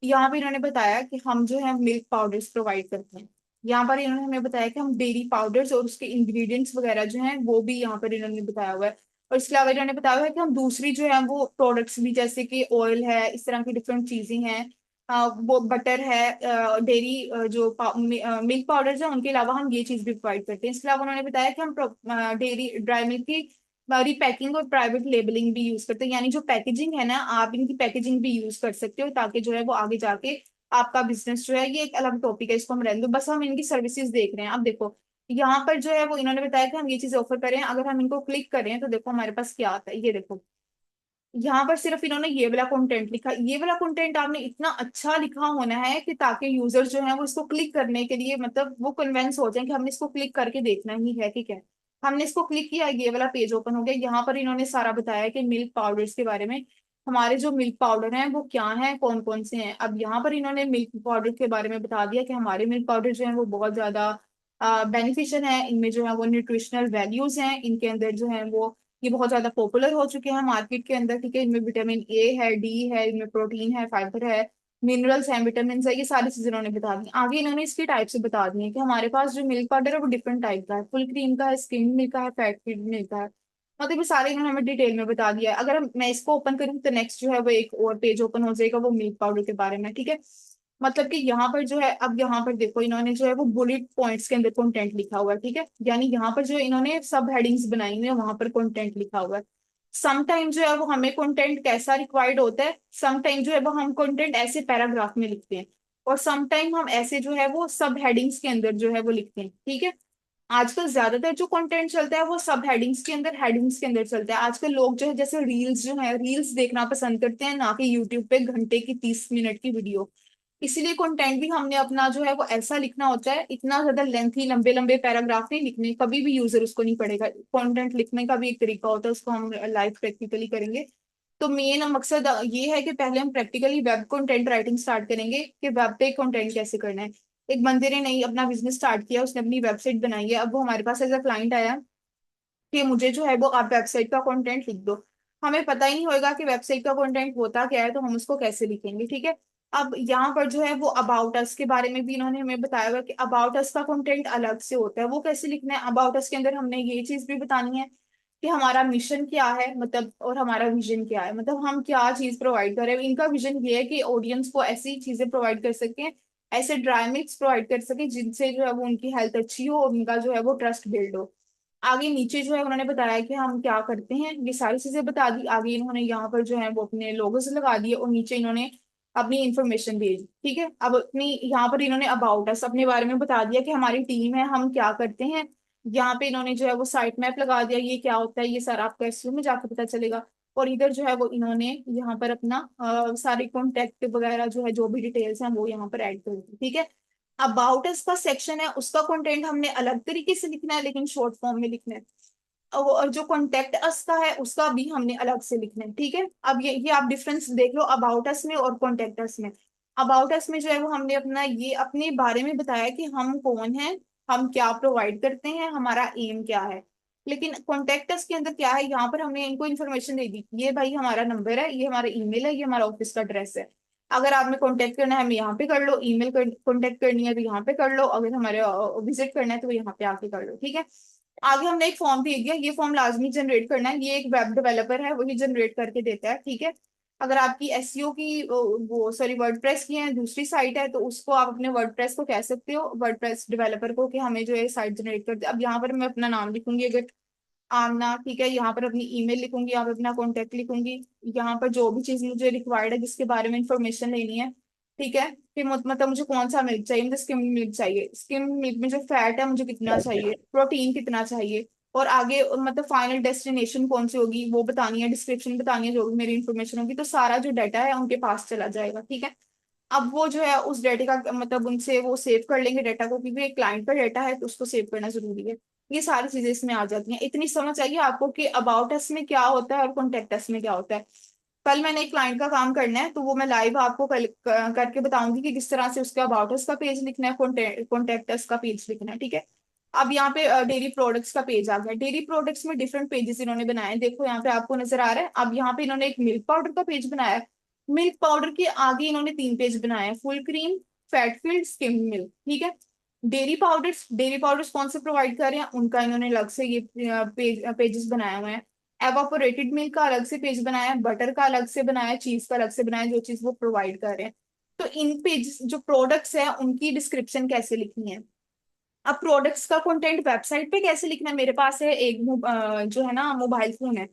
यहाँ पे इन्होंने बताया कि हम जो है मिल्क पाउडर्स प्रोवाइड करते हैं। यहाँ पर इन्होंने हमें बताया कि हम डेयरी पाउडर्स और उसके इंग्रेडिएंट्स वगैरह जो हैं वो भी यहाँ पर इन्होंने बताया हुआ है। और इसके अलावा इन्होंने बताया हुआ है कि हम दूसरी जो है वो प्रोडक्ट्स भी, जैसे कि ऑयल है, इस तरह की डिफरेंट चीजें हैं, वो बटर है, डेयरी जो मिल्क पाउडर्स है, उनके अलावा हम ये चीज भी प्रोवाइड करते हैं। इसके अलावा उन्होंने बताया कि हम डेयरी ड्राई मिल्क की रिपैकिंग और प्राइवेट लेबलिंग भी यूज करते हैं, यानी जो पैकेजिंग है ना, आप इनकी पैकेजिंग भी यूज कर सकते हो ताकि जो है वो आगे जाके आपका बिजनेस जो है ये एक अलग टॉपिक है, इसको हम रहने दो, बस हम इनकी सर्विसेज देख रहे हैं। अब देखो यहाँ पर जो है वो इन्होंने बताया कि हम ये चीज ऑफर करें, अगर हम इनको क्लिक करें तो देखो हमारे पास क्या आता है, ये देखो यहाँ पर सिर्फ इन्होंने ये वाला कंटेंट लिखा। ये वाला कंटेंट आपने इतना अच्छा लिखा होना है कि ताकि यूजर जो है वो इसको क्लिक करने के लिए मतलब वो कन्वेंस हो जाए कि हमने इसको क्लिक करके देखना ही है, ठीक है। हमने इसको क्लिक किया, ये वाला पेज ओपन हो गया। यहाँ पर इन्होंने सारा बताया कि मिल्क पाउडर्स के बारे में, हमारे जो मिल्क पाउडर हैं वो क्या हैं, कौन कौन से हैं। अब यहाँ पर इन्होंने मिल्क पाउडर के बारे में बता दिया कि हमारे मिल्क पाउडर जो है वो बहुत ज्यादा बेनिफिशियल है, इनमें जो है वो न्यूट्रिशनल वैल्यूज हैं, इनके अंदर जो है वो ये बहुत ज्यादा पॉपुलर हो चुके हैं मार्केट के अंदर, ठीक है। इनमें विटामिन ए है, डी है, इनमें प्रोटीन है, फाइबर है, मिनरल्स हैं, विटामिन है, ये सारी चीजें इन्होंने बता दी। आगे इन्होंने इसकी टाइप से बता दी है कि हमारे पास जो मिल्क पाउडर है वो डिफरेंट टाइप का है, फुल क्रीम का है, स्किम मिल्क का है, फैट फ्री मिल्क का है। मतलब ये सारे इन्होंने हमें डिटेल में बता दिया है। अगर मैं इसको ओपन करूँ तो नेक्स्ट जो है वो एक और पेज ओपन हो जाएगा वो मिल्क पाउडर के बारे में, ठीक है। मतलब कि यहाँ पर जो है, अब यहाँ पर देखो इन्होंने जो है वो बुलेट पॉइंट्स के अंदर कंटेंट लिखा हुआ है, ठीक है। यानी यहाँ पर जो इन्होंने सब हेडिंग्स बनाई हुई है वहां पर कंटेंट लिखा हुआ है। सम टाइम जो है वो हमें कंटेंट कैसा रिक्वायर्ड होता है, सम टाइम जो है वो हम कंटेंट ऐसे पैराग्राफ में लिखते हैं, और सम टाइम हम ऐसे जो है वो सब हेडिंग्स के अंदर जो है वो लिखते हैं, ठीक है। आजकल ज्यादातर जो कंटेंट चलता है वो सब हेडिंग्स के अंदर चलता है। आजकल लोग जो है जैसे रील्स जो है रील्स देखना पसंद करते हैं, ना कि यूट्यूब पे घंटे की 30 मिनट की वीडियो। इसीलिए कंटेंट भी हमने अपना जो है वो ऐसा लिखना होता है, इतना ज्यादा लेंथी लंबे लंबे पैराग्राफ नहीं लिखने, कभी भी यूजर उसको नहीं पढ़ेगा। कंटेंट लिखने का भी एक तरीका होता है, उसको हम लाइव प्रैक्टिकली करेंगे। तो मेन मकसद ये है कि पहले हम practically web content writing start करेंगे कि वेब पे कंटेंट कैसे करना है। एक बंदे ने नहीं अपना बिजनेस स्टार्ट किया, उसने अपनी वेबसाइट बनाई है, अब वो हमारे पास एज अ क्लाइंट आया कि मुझे जो है वो आप वेबसाइट का कंटेंट लिख दो। हमें पता ही नहीं होगा कि वेबसाइट का कंटेंट होता क्या है, तो हम उसको कैसे लिखेंगे, ठीक है। अब यहाँ पर जो है वो अबाउट अस के बारे में भी इन्होंने हमें बताया हुआ कि अबाउट अस का कंटेंट अलग से होता है, वो कैसे लिखना है। अबाउट अस के अंदर हमने ये चीज भी बतानी है कि हमारा मिशन क्या है, मतलब और हमारा विजन क्या है, मतलब हम क्या चीज प्रोवाइड कर रहे हैं। इनका विजन ये है कि ऑडियंस को ऐसी चीजें प्रोवाइड कर सकें, ऐसे ड्राई मिक्स प्रोवाइड कर सके जिनसे जो है वो उनकी हेल्थ अच्छी हो और उनका जो है वो ट्रस्ट बिल्ड हो। आगे नीचे जो है उन्होंने बताया कि हम क्या करते हैं, ये सारी चीजें बता दी। आगे इन्होंने यहाँ पर जो है वो अपने लोगोस लगा दिए और नीचे इन्होंने अपनी इंफॉर्मेशन दे दी, ठीक है। अब अपनी यहाँ पर इन्होंने अबाउट अस अपने बारे में बता दिया कि हमारी टीम है, हम क्या करते हैं। यहाँ पे इन्होंने जो है वो साइट मैप लगा दिया, ये क्या होता है ये सारा आपको एसईओ में जाकर पता चलेगा। और इधर जो है वो इन्होंने यहाँ पर अपना सारी कॉन्टेक्ट वगैरह जो है जो भी डिटेल्स हैं वो यहाँ पर ऐड कर दी, ठीक है। अबाउट अस का सेक्शन है उसका कंटेंट हमने अलग तरीके से लिखना है, लेकिन शॉर्ट फॉर्म में लिखना है। और जो कॉन्टेक्ट अस का है उसका भी हमने अलग से लिखना है, ठीक है। अब ये आप डिफरेंस देख लो अबाउट अस में और कॉन्टेक्ट अस में। अबाउट अस में जो है वो हमने अपना ये अपने बारे में बताया कि हम कौन हैं, हम क्या प्रोवाइड करते हैं, हमारा एम क्या है। लेकिन कॉन्टेक्ट अस के अंदर क्या है, यहाँ पर हमने इनको इन्फॉर्मेशन दे दी, ये भाई हमारा नंबर है, ये हमारा ईमेल है, ये हमारा ऑफिस का एड्रेस है। अगर आपने कांटेक्ट करना है हमें यहाँ पे कर लो, ईमेल कर कांटेक्ट करनी है तो यहाँ पे कर लो, अगर हमारे विजिट करना है तो यहाँ पे आके कर लो, ठीक है। आगे हमने एक फॉर्म दे दिया, ये फॉर्म लाजमी जनरेट करना है, ये एक वेब डेवलपर है वही जनरेट करके देता है, ठीक है। अगर आपकी एसईओ की वो सॉरी वर्डप्रेस की है दूसरी साइट है तो उसको आप अपने वर्डप्रेस को कह सकते हो, वर्डप्रेस डेवलपर को, कि हमें जो है साइट जनरेट कर दे। अब यहाँ पर मैं अपना नाम लिखूंगी अगर आमना, ठीक है। यहाँ पर अपनी ईमेल लिखूंगी, यहाँ पर अपना कॉन्टेक्ट लिखूंगी, यहाँ पर जो भी चीज मुझे रिक्वायर्ड है जिसके बारे में इंफॉर्मेशन लेनी है, ठीक है। फिर मतलब मुझे कौन सा मिल्क चाहिए, मुझे स्किम मिल्क चाहिए, स्किम मिल्क में जो फैट है मुझे कितना चाहिए, प्रोटीन कितना चाहिए, और आगे मतलब फाइनल डेस्टिनेशन कौन सी होगी वो बतानी है, डिस्क्रिप्शन बतानी है, जो भी मेरी इन्फॉर्मेशन होगी तो सारा जो डाटा है उनके पास चला जाएगा, ठीक है। अब वो जो है उस डाटा का मतलब उनसे वो सेव कर लेंगे डाटा को, क्योंकि एक क्लाइंट का डाटा है तो उसको सेव करना जरूरी है। ये सारी चीजें इसमें आ जाती हैं। इतनी समझ आइए आपको कि अबाउट अस में क्या होता है और कॉन्टेक्ट अस में क्या होता है। कल मैंने एक क्लाइंट का काम करना है तो वो मैं लाइव आपको कल करके बताऊंगी कि किस तरह से उसके अबाउट अस का पेज लिखना है, कॉन्टेक्ट अस का पेज लिखना है, ठीक है। अब यहाँ पे डेयरी प्रोडक्ट्स का पेज आ गया। डेयरी प्रोडक्ट्स में डिफरेंट पेजेस इन्होंने बनाए हैं, देखो यहाँ पे आपको नजर आ रहा है। अब यहाँ पे इन्होंने एक मिल्क पाउडर का पेज बनाया है, मिल्क पाउडर के आगे इन्होंने 3 पेज बनाए हैं, full cream, fat field, skim milk, ठीक है। डेयरी पाउडर्स कौन से प्रोवाइड कर रहे हैं उनका इन्होंने अलग से ये पेजेस बनाए हुए हैं। एवापोरेटेड मिल्क का अलग से पेज बनाया है, बटर का अलग से बनाया है, चीज का अलग से बनाया है, जो चीज वो प्रोवाइड कर रहे हैं। तो इन पेज जो प्रोडक्ट्स हैं उनकी डिस्क्रिप्शन कैसे लिखनी है। अब प्रोडक्ट्स का कंटेंट वेबसाइट पे कैसे लिखना है, मेरे पास है एक जो है ना मोबाइल फोन है,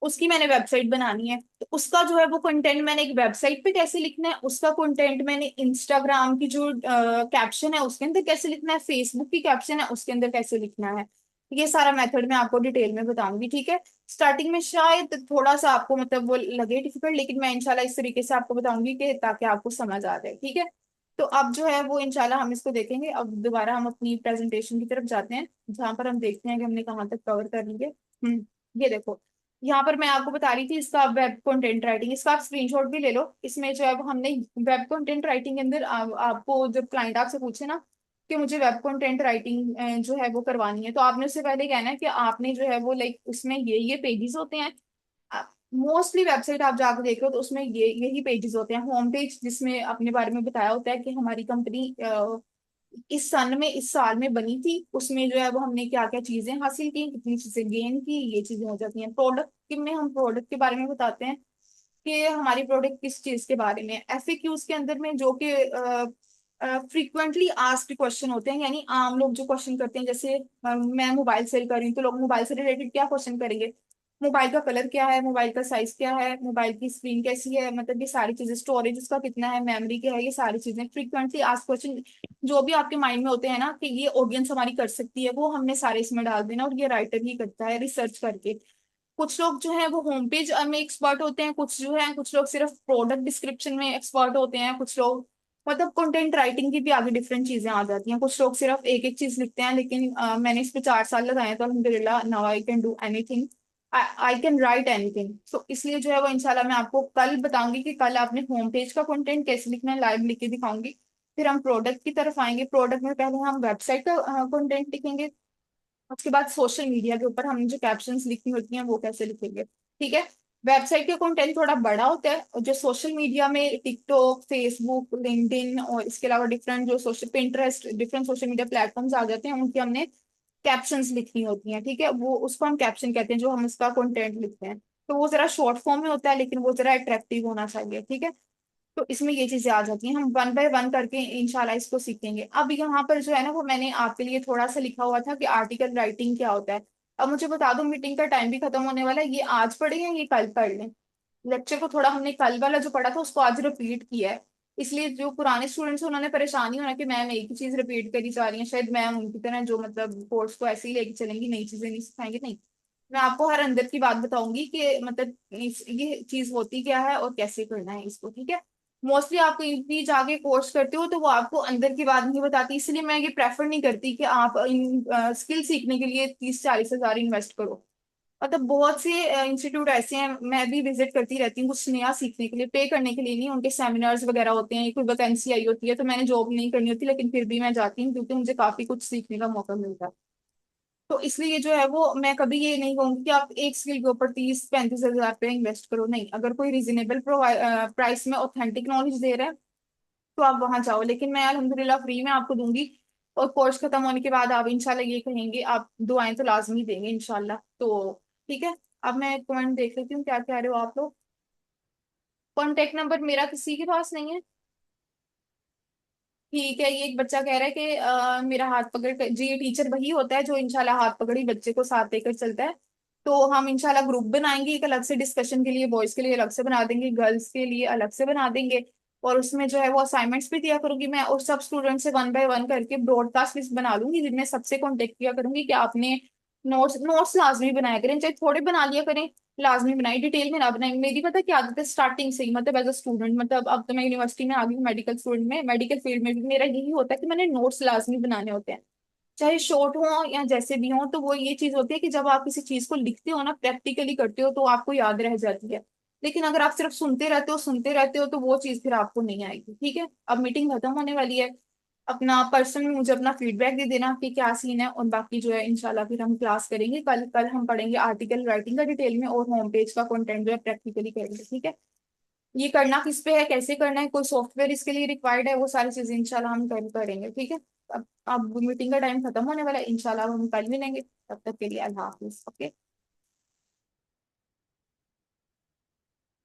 उसकी मैंने वेबसाइट बनानी है, तो उसका जो है वो कंटेंट मैंने एक वेबसाइट पे कैसे लिखना है, उसका कंटेंट मैंने इंस्टाग्राम की जो कैप्शन है उसके अंदर कैसे लिखना है, फेसबुक की कैप्शन है उसके अंदर कैसे लिखना है, ये सारा मेथड मैं आपको डिटेल में बताऊंगी। ठीक है, स्टार्टिंग में शायद थोड़ा सा आपको मतलब वो लगे डिफिकल्ट, लेकिन मैं इंशाल्लाह इस तरीके से आपको बताऊंगी कि ताकि आपको समझ आ जाए। ठीक है, तो अब जो है वो इंशाल्लाह हम इसको देखेंगे। अब दोबारा हम अपनी प्रेजेंटेशन की तरफ जाते हैं, जहां पर हम देखते हैं कि हमने कहाँ तक कवर कर लिया। ये देखो, यहाँ पर मैं आपको बता रही थी इसका वेब कंटेंट राइटिंग, इसका आप स्क्रीनशॉट भी ले लो। इसमें जो है वो हमने वेब कंटेंट राइटिंग के अंदर आपको जब क्लाइंट आपसे पूछे ना कि मुझे वेब कंटेंट राइटिंग जो है वो करवानी है, तो आपने उससे पहले कहना है कि आपने जो है वो लाइक उसमें ये पेजेस होते हैं। मोस्टली वेबसाइट आप जाकर देख रहे हो तो उसमें यही पेजेस होते हैं, होम पेज जिसमें अपने बारे में बताया होता है कि हमारी कंपनी इस सन में इस साल में बनी थी, उसमें जो है वो हमने क्या क्या चीजें हासिल की, कितनी चीजें गेन की, ये चीजें हो जाती हैं। प्रोडक्ट में हम प्रोडक्ट के बारे में बताते हैं कि हमारी प्रोडक्ट किस चीज के बारे में। एफएक्यूज के अंदर में जो कि फ्रीक्वेंटली आस्क्ड क्वेश्चन होते हैं, यानी आम लोग जो क्वेश्चन करते हैं, जैसे मैं मोबाइल सेल कर रही हूँ तो लोग मोबाइल से रिलेटेड क्या क्वेश्चन करेंगे, मोबाइल का कलर क्या है, मोबाइल का साइज क्या है, मोबाइल की स्क्रीन कैसी है, मतलब ये सारी चीजें, स्टोरेज उसका कितना है, मेमोरी क्या है, ये सारी चीजें फ्रीक्वेंटली आस्क्ड क्वेश्चन जो भी आपके माइंड में होते हैं ना कि ये ऑडियंस हमारी कर सकती है, वो हमने सारे इसमें डाल देना, और ये राइटर ही करता है रिसर्च करके। कुछ लोग जो है वो होम पेज में एक्सपर्ट होते हैं, कुछ जो है कुछ लोग सिर्फ प्रोडक्ट डिस्क्रिप्शन में एक्सपर्ट होते हैं, कुछ लोग मतलब कंटेंट राइटिंग की भी आगे डिफरेंट चीजें आ जाती हैं। कुछ लोग सिर्फ एक एक चीज लिखते हैं, लेकिन मैंने इस पे 4 साल लगाए हैं, तो अल्हम्दुलिल्लाह now I can do anything, I can write anything. तो इसलिए जो है वो इंशाल्लाह मैं आपको कल बताऊंगी कि कल आपने होम पेज का कंटेंट कैसे लिखना है, लाइव लिख के दिखाऊंगी। फिर हम प्रोडक्ट की तरफ आएंगे, प्रोडक्ट में पहले हम वेबसाइट का कंटेंट लिखेंगे, उसके बाद सोशल मीडिया के ऊपर हमने जो कैप्शंस लिखनी होती हैं वो कैसे लिखेंगे। ठीक है, वेबसाइट का कंटेंट थोड़ा बड़ा होता है, और जो सोशल मीडिया में टिकटॉक, फेसबुक, लिंक्डइन और इसके अलावा डिफरेंट जो social Pinterest, different social media platforms आ जाते हैं, उनकी हमने कैप्शंस लिखनी होती हैं। ठीक है, वो उसको हम कैप्शन कहते हैं जो हम इसका कंटेंट लिखते हैं। तो वो जरा शॉर्ट फॉर्म में होता है, लेकिन वो जरा अट्रैक्टिव होना चाहिए। ठीक है, तो इसमें ये चीजें आ जाती हैं, हम वन बाय वन करके इंशाल्लाह इसको सीखेंगे। अब यहाँ पर जो है ना वो मैंने आपके लिए थोड़ा सा लिखा हुआ था कि आर्टिकल राइटिंग क्या होता है। अब मुझे बता दो, मीटिंग का टाइम भी खत्म होने वाला है, ये आज पढ़े या ये कल पढ़ लें? लेक्चर को थोड़ा हमने कल वाला जो पढ़ा था उसको आज रिपीट किया है, इसलिए जो पुराने स्टूडेंट्स हैं उन्होंने परेशानी होना कि मैम एक ही चीज रिपीट करी जा रही है, शायद मैम उनकी तरह जो मतलब कोर्स को ऐसे ही लेके चलेंगी, नई चीजें नहीं सिखाएंगे। नहीं, मैं आपको हर अंदर की बात बताऊंगी कि मतलब ये चीज होती क्या है और कैसे करना है इसको। ठीक है, मोस्टली आप कहीं भी जाके कोर्स करते हो तो वो आपको अंदर की बात नहीं बताती, इसलिए मैं ये प्रेफर नहीं करती कि आप इन स्किल सीखने के लिए 30-40 हजार इन्वेस्ट करो। मतलब बहुत से इंस्टीट्यूट ऐसे हैं, मैं भी विजिट करती रहती हूँ कुछ नया सीखने के लिए, पे करने के लिए नहीं, उनके सेमिनार्स वगैरह होते हैं, कोई वैकेंसी आई होती है तो मैंने जॉब नहीं करनी होती, लेकिन फिर भी मैं जाती हूँ क्योंकि मुझे काफी कुछ सीखने का मौका मिलता है। तो इसलिए जो है वो मैं कभी ये नहीं कहूंगी कि आप एक स्किल के ऊपर 30-35 हजार रुपये इन्वेस्ट करो, नहीं, अगर कोई रिजनेबल प्राइस में ऑथेंटिक नॉलेज दे रहा है तो आप वहां जाओ, लेकिन मैं अल्हम्दुलिल्लाह फ्री में आपको दूंगी। और कोर्स खत्म होने के बाद आप इंशाल्लाह ये कहेंगे, आप दुआएं तो लाजमी देंगे इंशाल्लाह। तो ठीक है, अब मैं कमेंट देख लेती हूँ क्या कह रहे हो आप लोग। कॉन्टेक्ट नंबर मेरा किसी के पास नहीं है। ठीक है, ये एक बच्चा कह रहा है कि मेरा हाथ पकड़ कर जी, टीचर वही होता है जो इंशाल्लाह हाथ पकड़ी बच्चे को साथ लेकर चलता है। तो हम इंशाल्लाह ग्रुप बनाएंगे एक अलग से डिस्कशन के लिए, बॉयज के लिए अलग से बना देंगे, गर्ल्स के लिए अलग से बना देंगे। और उसमें जो है वो असाइनमेंट्स भी दिया करूंगी मैं, और सब स्टूडेंट से वन बाय वन करके ब्रॉडकास्ट लिस्ट बना लूंगी, जिनमें सबसे कॉन्टेक्ट किया करूंगी कि आपने नोट्स नोट्स लाजमी बनाया करें, चाहे थोड़े बना लिया करें, लाजमी बनाई, डिटेल में ना बनाए। मेरी पता क्या आदत है स्टार्टिंग से ही, मतलब एज अ स्टूडेंट, मतलब अब तो मैं यूनिवर्सिटी में आ गई हूँ, मेडिकल स्टूडेंट में, मेडिकल फील्ड में भी मेरा यही होता है कि मैंने नोट्स लाजमी बनाने होते हैं, चाहे शॉर्ट हो या जैसे भी हो। तो वो ये चीज होती है कि जब आप किसी चीज को लिखते हो ना, प्रैक्टिकली करते हो, तो आपको याद रह जाती है। लेकिन अगर आप सिर्फ सुनते रहते हो तो वो चीज फिर आपको नहीं आएगी। ठीक है, अब मीटिंग खत्म होने वाली है, अपना पर्सनल मुझे अपना फीडबैक दे देना कि क्या सीन है, और बाकी जो है इंशाल्लाह फिर हम क्लास करेंगे कल। कल हम पढ़ेंगे आर्टिकल राइटिंग का डिटेल में, और होम पेज का कंटेंट जो है प्रैक्टिकली करेंगे। ठीक है, ये करना किस पे है, कैसे करना है, कोई सॉफ्टवेयर इसके लिए रिक्वायर्ड है, वो सारी चीजें इंशाल्लाह हम कल करेंगे। ठीक है, अब मीटिंग का टाइम खत्म होने वाला है, इंशाल्लाह हम कल मिलेंगे, तब तक के लिए अल्लाह हाफिज। ओके।